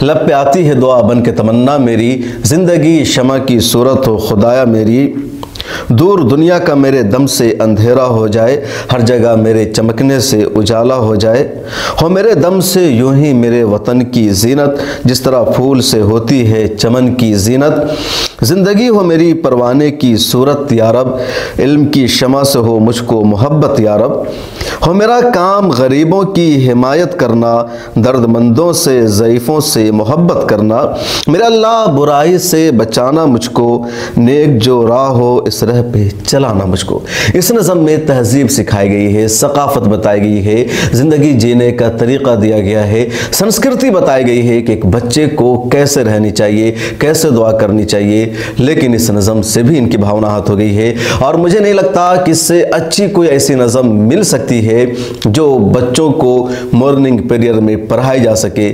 लब पे आती है दुआ बन के तमन्ना मेरी, जिंदगी शमा की सूरत हो खुदाया मेरी। दूर दुनिया का मेरे दम से अंधेरा हो जाए, हर जगह मेरे चमकने से उजाला हो जाए। हो मेरे दम से यूं ही मेरे वतन की जीनत, जिस तरह फूल से होती है चमन की जीनत। ज़िंदगी हो मेरी परवाने की सूरत या रब, इल्म की शमा से हो मुझको मोहब्बत या रब। हो मेरा काम गरीबों की हिमायत करना, दर्दमंदों से ज़ईफ़ों से मोहब्बत करना। मेरा अल्लाह बुराई से बचाना मुझको, नेक जो राह हो इस राह पे चलाना मुझको। इस नज़म में तहजीब सिखाई गई है, सकाफ़त बताई गई है, ज़िंदगी जीने का तरीक़ा दिया गया है, संस्कृति बताई गई है कि एक बच्चे को कैसे रहनी चाहिए, कैसे दुआ करनी चाहिए। लेकिन इस नज़म से भी इनकी भावना आहत हो गई है और मुझे नहीं लगता कि इससे अच्छी कोई ऐसी नज़म मिल सकती है जो बच्चों को मॉर्निंग पीरियड में पढ़ाई जा सके।